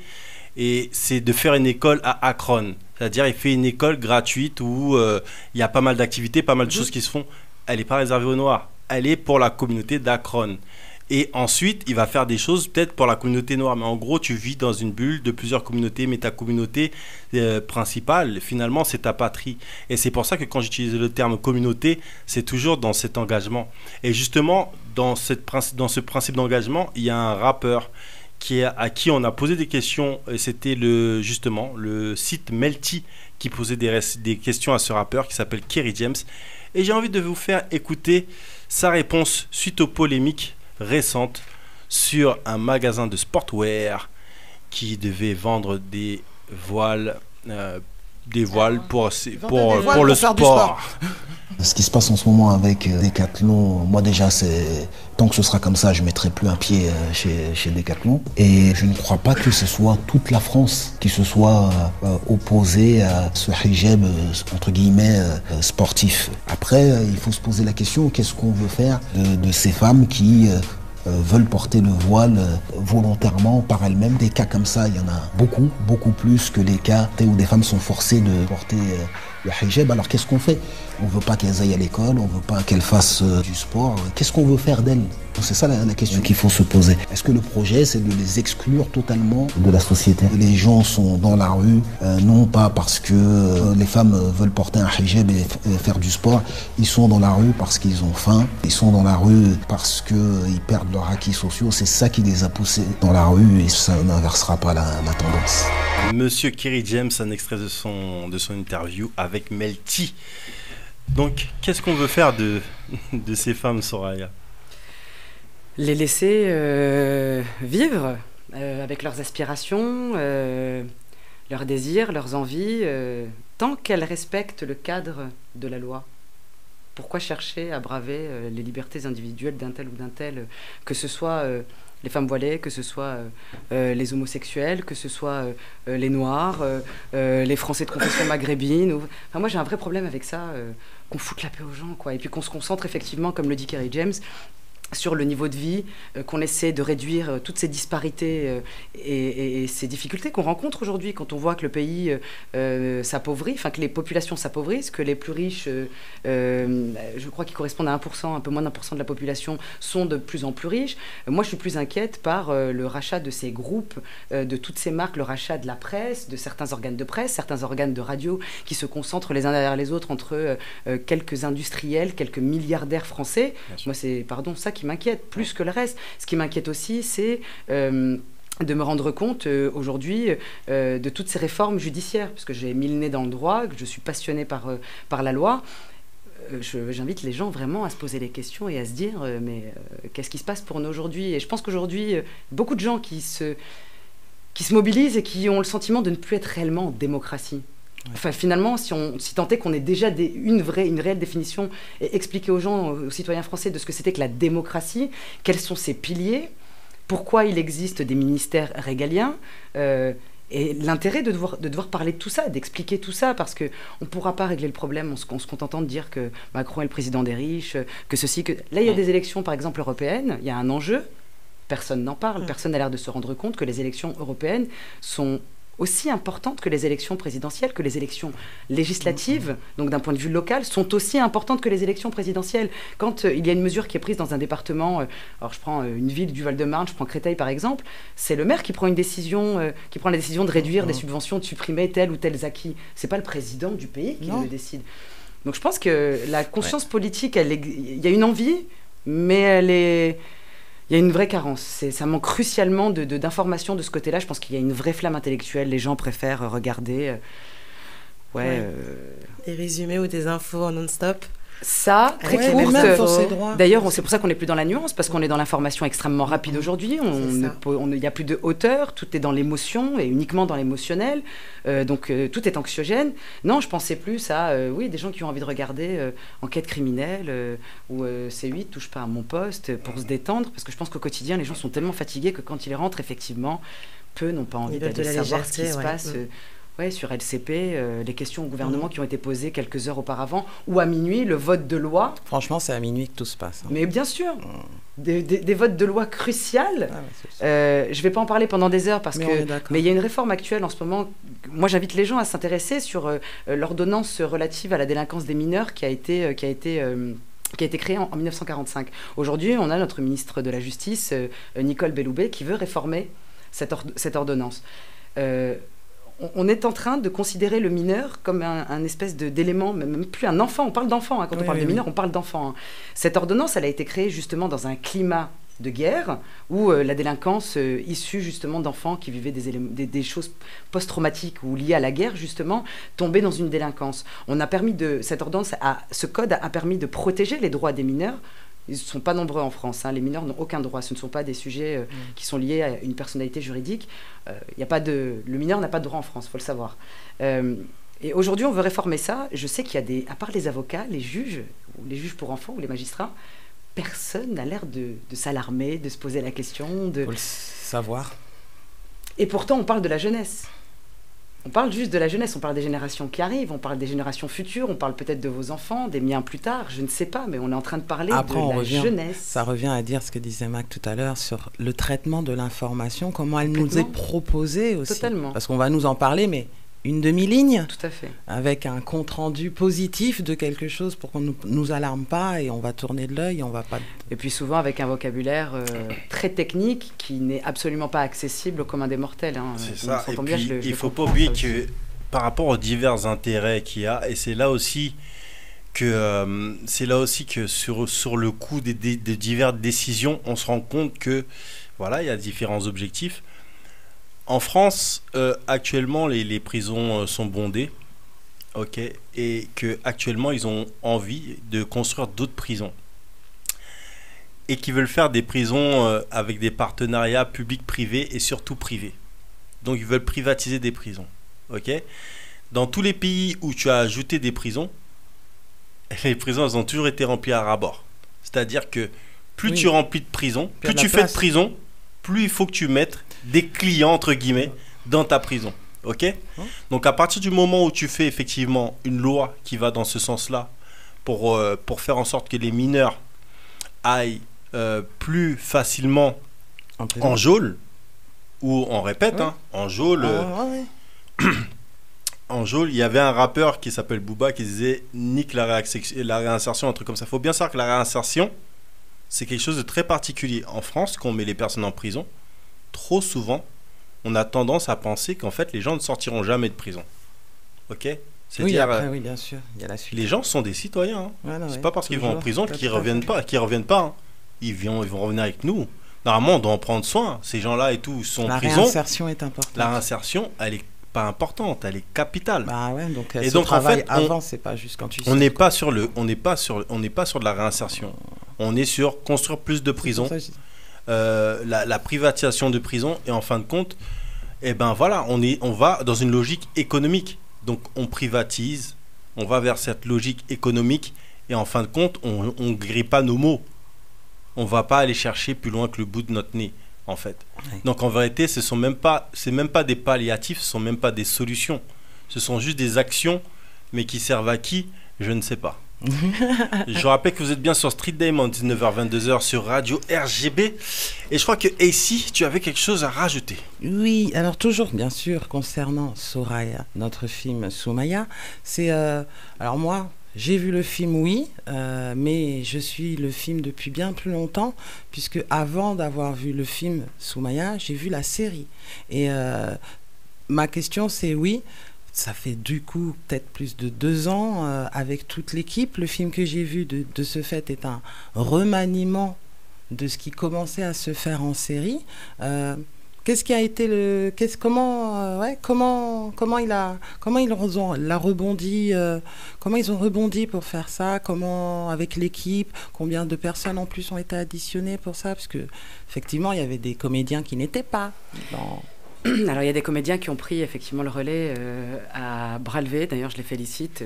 c'est de faire une école à Akron. C'est-à-dire il fait une école gratuite où il y a pas mal d'activités, pas mal de choses qui se font. Elle n'est pas réservée aux Noirs. Elle est pour la communauté d'Akron. Et ensuite, il va faire des choses peut-être pour la communauté noire. Mais en gros, tu vis dans une bulle de plusieurs communautés, mais ta communauté principale, finalement, c'est ta patrie. Et c'est pour ça que quand j'utilise le terme communauté, c'est toujours dans cet engagement. Et justement, dans ce principe d'engagement, il y a un rappeur à qui on a posé des questions. Et c'était justement le site Melty qui posait des questions à ce rappeur qui s'appelle Kerry James. Et j'ai envie de vous faire écouter sa réponse suite aux polémiques récente sur un magasin de sportwear qui devait vendre des voiles pour le sport. Ce qui se passe en ce moment avec Decathlon, moi déjà, tant que ce sera comme ça, je ne mettrai plus un pied chez Decathlon. Et je ne crois pas que ce soit toute la France qui se soit opposée à ce hijab, entre guillemets, sportif. Après, il faut se poser la question, qu'est-ce qu'on veut faire de ces femmes qui veulent porter le voile volontairement par elles-mêmes. Des cas comme ça, il y en a beaucoup plus que les cas où des femmes sont forcées de porter le hijab. Alors qu'est-ce qu'on fait? On veut pas qu'elles aillent à l'école, on veut pas qu'elles fassent du sport. Qu'est-ce qu'on veut faire d'elles? C'est ça la question qu'il faut se poser. Est-ce que le projet, c'est de les exclure totalement de la société? Les gens sont dans la rue, non pas parce que les femmes veulent porter un hijab et faire du sport. Ils sont dans la rue parce qu'ils ont faim. Ils sont dans la rue parce qu'ils perdent leurs acquis sociaux. C'est ça qui les a poussés dans la rue, et ça n'inversera pas la tendance. Monsieur Kerry James, un extrait de son interview avec Melty. Donc, qu'est-ce qu'on veut faire de ces femmes, Soraya? Les laisser vivre avec leurs aspirations, leurs désirs, leurs envies, tant qu'elles respectent le cadre de la loi. Pourquoi chercher à braver les libertés individuelles d'un tel ou d'un tel, que ce soit les femmes voilées, que ce soit les homosexuels, que ce soit les Noirs, les Français de confession maghrébine. Enfin, moi, j'ai un vrai problème avec ça, qu'on foute la paix aux gens, quoi. Et puis qu'on se concentre effectivement, comme le dit Kerry James, sur le niveau de vie, qu'on essaie de réduire toutes ces disparités et ces difficultés qu'on rencontre aujourd'hui quand on voit que le pays s'appauvrit, enfin que les populations s'appauvrissent, que les plus riches, je crois qu'ils correspondent à 1%, un peu moins d'1% de la population, sont de plus en plus riches. Moi, je suis plus inquiète par le rachat de ces groupes, de toutes ces marques, le rachat de la presse, de certains organes de presse, certains organes de radio qui se concentrent les uns derrière les autres entre quelques industriels, quelques milliardaires français. Moi, c'est, ça qui m'inquiète plus que le reste. Ce qui m'inquiète aussi, c'est de me rendre compte aujourd'hui de toutes ces réformes judiciaires, parce que j'ai mis le nez dans le droit, que je suis passionnée par la loi. J'invite les gens vraiment à se poser les questions et à se dire qu'est-ce qui se passe pour nous aujourd'hui? Et je pense qu'aujourd'hui, beaucoup de gens qui se mobilisent et qui ont le sentiment de ne plus être réellement en démocratie. Enfin, finalement, si tant est qu'on ait déjà une réelle définition et expliquer aux gens, aux citoyens français, de ce que c'était que la démocratie, quels sont ses piliers, pourquoi il existe des ministères régaliens, et l'intérêt de devoir parler de tout ça, d'expliquer tout ça, parce qu'on ne pourra pas régler le problème en se contentant de dire que Macron est le président des riches, que ceci, que... Là, il y a des élections, par exemple, européennes, il y a un enjeu, personne n'en parle, personne n'a l'air de se rendre compte que les élections européennes sont aussi importantes que les élections présidentielles, que les élections législatives, donc d'un point de vue local, sont aussi importantes que les élections présidentielles. Quand il y a une mesure qui est prise dans un département, alors je prends une ville du Val-de-Marne, je prends Créteil par exemple, c'est le maire qui prend la décision de réduire des subventions, de supprimer tel ou tel acquis. C'est pas le président du pays qui le décide. Donc je pense que la conscience politique, il y a une envie, mais il y a une vraie carence. Ça manque crucialement d'informations de ce côté-là. Je pense qu'il y a une vraie flamme intellectuelle. Les gens préfèrent regarder des résumés ou des infos en non-stop. Ça, très courte. D'ailleurs, c'est pour ça qu'on n'est plus dans la nuance, parce qu'on est dans l'information extrêmement rapide aujourd'hui. Il n'y a plus de hauteur, tout est dans l'émotion et uniquement dans l'émotionnel. Donc tout est anxiogène. Non, je pensais plus à des gens qui ont envie de regarder Enquête criminelle ou C8, touche pas à mon poste, pour se détendre, parce que je pense qu'au quotidien, les gens sont tellement fatigués que quand ils rentrent, effectivement, peu n'ont pas envie d'aller savoir ce qui se passe. Sur LCP, les questions au gouvernement qui ont été posées quelques heures auparavant, ou à minuit, le vote de loi. Franchement, c'est à minuit que tout se passe. Mais bien sûr, des votes de loi cruciales. Je ne vais pas en parler pendant des heures, mais il y a une réforme actuelle en ce moment. Moi, j'invite les gens à s'intéresser sur l'ordonnance relative à la délinquance des mineurs qui a été créée en 1945. Aujourd'hui, on a notre ministre de la Justice, Nicole Belloubet, qui veut réformer cette ordonnance. On est en train de considérer le mineur comme un espèce d'élément, même plus un enfant. On parle d'enfant, quand on parle de mineur, on parle d'enfant. Cette ordonnance, elle a été créée justement dans un climat de guerre où la délinquance issue justement d'enfants qui vivaient des choses post-traumatiques ou liées à la guerre, justement, tombaient dans une délinquance. Cette ordonnance, ce code a permis de protéger les droits des mineurs. Ils ne sont pas nombreux en France. Les mineurs n'ont aucun droit. Ce ne sont pas des sujets qui sont liés à une personnalité juridique. Le mineur n'a pas de droit en France, il faut le savoir. Et aujourd'hui, on veut réformer ça. Je sais qu'il y a à part les avocats, les juges pour enfants ou les magistrats, personne n'a l'air de s'alarmer, de se poser la question. Il faut le savoir. Et pourtant, on parle de la jeunesse. On parle juste de la jeunesse, on parle des générations qui arrivent, on parle des générations futures, on parle peut-être de vos enfants, des miens plus tard, je ne sais pas, mais on est en train de parler de la jeunesse. Ça revient à dire ce que disait Mac tout à l'heure sur le traitement de l'information, comment elle nous est proposée aussi. Totalement. Parce qu'on va nous en parler, mais une demi-ligne, tout à fait, avec un compte-rendu positif de quelque chose pour qu'on ne nous alarme pas et on va tourner de l'œil, on va pas... Et puis souvent avec un vocabulaire très technique qui n'est absolument pas accessible au commun des mortels. C'est ça, et puis il ne faut pas oublier que par rapport aux divers intérêts qu'il y a, et c'est là aussi que sur le coup des diverses décisions, on se rend compte que voilà, il y a différents objectifs. En France, actuellement, les prisons sont bondées, et qu'actuellement, ils ont envie de construire d'autres prisons. Et qu'ils veulent faire des prisons avec des partenariats publics-privés et surtout privés. Donc, ils veulent privatiser des prisons. Dans tous les pays où tu as ajouté des prisons, les prisons, elles ont toujours été remplies à ras-bord. C'est-à-dire que plus tu remplis de prisons, plus tu fais de prisons, plus il faut que tu mettes des clients, entre guillemets, dans ta prison. Ok ? Donc à partir du moment où tu fais effectivement une loi qui va dans ce sens-là, pour faire en sorte que les mineurs aillent plus facilement en geôle, ou on répète, en geôle. En geôle, il y avait un rappeur qui s'appelle Booba qui disait nique la réinsertion, un truc comme ça. Il faut bien savoir que la réinsertion, c'est quelque chose de très particulier. En France, quand on met les personnes en prison, trop souvent, on a tendance à penser qu'en fait, les gens ne sortiront jamais de prison. Ok ? C'est-à-dire, oui, bien sûr, il y a la suite. Les gens sont des citoyens. C'est pas parce qu'ils vont en prison qu'ils reviennent pas. Ils vont revenir avec nous. Normalement, on doit en prendre soin. Ces gens-là et tout sont en prison. La réinsertion est importante. La réinsertion, elle est pas importante, elle est capitale. Bah ouais, donc et donc en fait, c'est pas juste quand tu on n'est pas sur de la réinsertion. On est sur construire plus de prisons, la privatisation de prisons, et en fin de compte, voilà, on va dans une logique économique. Donc on privatise, on va vers cette logique économique, et en fin de compte, on ne grille pas nos mots. On va pas aller chercher plus loin que le bout de notre nez. En fait. Oui. Donc en vérité, c'est même pas des palliatifs, ce sont même pas des solutions. Ce sont juste des actions, mais qui servent à qui ? Je ne sais pas. Je rappelle que vous êtes bien sur Street Diamond, 19h-22h sur Radio RGB. Et je crois que AC, tu avais quelque chose à rajouter. Oui, alors toujours bien sûr concernant Soraya, notre film Soumaya, c'est alors moi. J'ai vu le film, oui, mais je suis le film depuis bien plus longtemps, puisque avant d'avoir vu le film Soumaya, j'ai vu la série. Et ma question, c'est oui, ça fait du coup peut-être plus de 2 ans avec toute l'équipe. Le film que j'ai vu de ce fait est un remaniement de ce qui commençait à se faire en série. Qu'est-ce qui a été comment ils ont rebondi pour faire ça, comment avec l'équipe, combien de personnes en plus ont été additionnées pour ça, parce que effectivement il y avait des comédiens qui n'étaient pas dans... Alors il y a des comédiens qui ont pris effectivement le relais à bras levés, d'ailleurs je les félicite,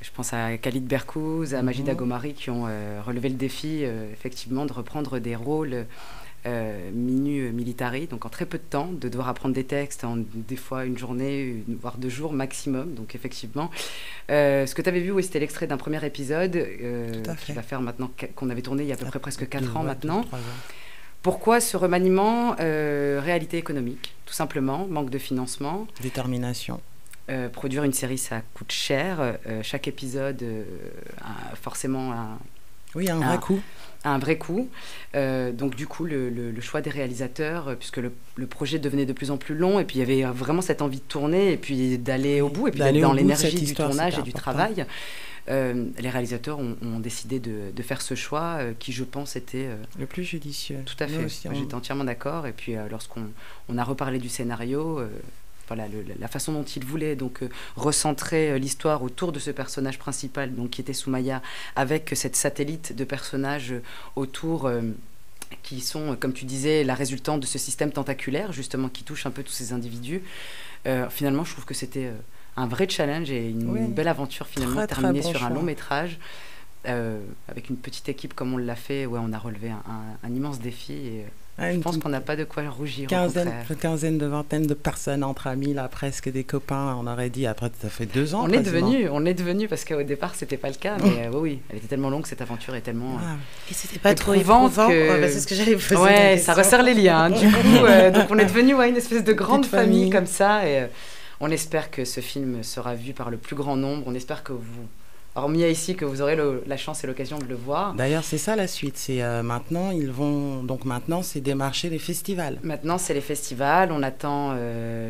je pense à Khalid Berkouz, à Majida Gomari qui ont relevé le défi effectivement de reprendre des rôles minu militari, donc en très peu de temps, de devoir apprendre des textes en des fois une journée, voire 2 jours maximum. Donc effectivement, ce que tu avais vu, oui, c'était l'extrait d'un premier épisode qui va faire maintenant, qu'on avait tourné il y a à peu près presque 4 ans maintenant. 3 ans. Pourquoi ce remaniement ? Réalité économique, tout simplement, manque de financement. Détermination. Produire une série, ça coûte cher. Chaque épisode a forcément un vrai coût. Un vrai coût. Donc du coup, le choix des réalisateurs, puisque le projet devenait de plus en plus long, et puis il y avait vraiment cette envie de tourner, et puis d'aller au bout, et puis d'être dans l'énergie du tournage et du travail. Les réalisateurs ont décidé de faire ce choix qui, je pense, était... le plus judicieux. Tout à fait. J'étais entièrement d'accord. Et puis, lorsqu'on a reparlé du scénario... Voilà, la façon dont il voulait donc recentrer l'histoire autour de ce personnage principal, donc qui était Soumaya, avec cette satellite de personnages autour qui sont, comme tu disais, la résultante de ce système tentaculaire, justement, qui touche un peu tous ces individus. Finalement, je trouve que c'était un vrai challenge et une belle aventure, finalement, terminée sur un long métrage. Avec une petite équipe comme on l'a fait, on a relevé un immense défi. Et, je pense qu'on n'a pas de quoi rougir. Une quinzaine de vingtaine de personnes entre amis, là, presque des copains. On aurait dit, après, ça fait 2 ans. On est devenu, parce qu'au départ, c'était pas le cas. Mais oui, elle était tellement longue, cette aventure est tellement. Et c'était pas trop éprouvant que... c'est ce que j'allais vous poser. Ouais, ça resserre les liens. Du coup, donc on est devenu une espèce de grande famille comme ça. Et on espère que ce film sera vu par le plus grand nombre. On espère que vous. Hormis ici, que vous aurez la chance et l'occasion de le voir. D'ailleurs, c'est ça la suite. C'est maintenant, maintenant, c'est démarcher les festivals. Maintenant, c'est les festivals. On attend,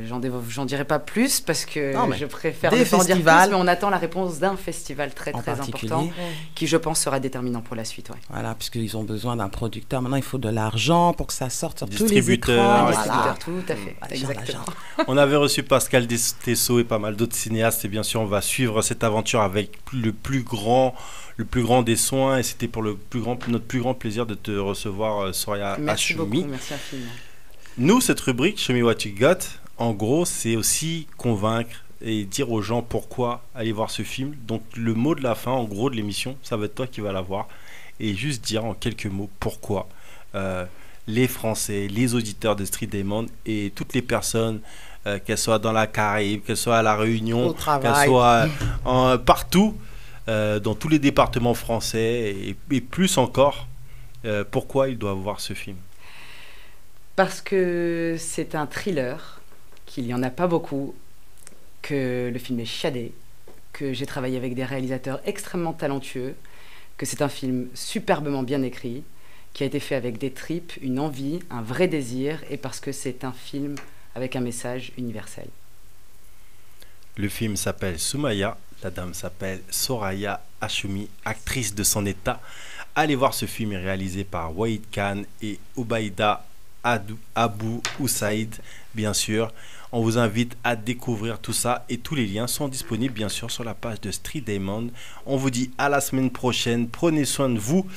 j'en dirai pas plus parce que je préfère ne pas en dire plus, mais on attend la réponse d'un festival très important qui, je pense, sera déterminant pour la suite. Ouais. Voilà, puisqu'ils ont besoin d'un producteur. Maintenant, il faut de l'argent pour que ça sorte sur tous les écrans. Distributeur, tout à fait. Exactement. On avait reçu Pascal Tessot et pas mal d'autres cinéastes. Et bien sûr, on va suivre cette aventure avec le plus grand des soins, et c'était pour notre plus grand plaisir de te recevoir, Soraya Hashmi. Merci beaucoup, merci infiniment. Nous, cette rubrique Show Me What You Got, en gros, c'est aussi convaincre et dire aux gens pourquoi aller voir ce film. Donc le mot de la fin, en gros, de l'émission, ça va être toi qui vas la voir, et juste dire en quelques mots pourquoi les Français, les auditeurs de Street Diamond et toutes les personnes, qu'elles soient dans la Caraïbe, qu'elles soient à La Réunion, qu'elles soient partout, dans tous les départements français et plus encore, pourquoi ils doivent voir ce film? Parce que c'est un thriller, qu'il n'y en a pas beaucoup, que le film est chiadé, que j'ai travaillé avec des réalisateurs extrêmement talentueux, que c'est un film superbement bien écrit, qui a été fait avec des tripes, une envie, un vrai désir, et parce que c'est un film avec un message universel. Le film s'appelle Soumaya, la dame s'appelle Soraya Hashoumi, actrice de son état. Allez voir ce film réalisé par Wahid Khan et Ubaïda Abou Oussaïd, bien sûr. On vous invite à découvrir tout ça et tous les liens sont disponibles bien sûr sur la page de Street Diamond. On vous dit à la semaine prochaine, prenez soin de vous.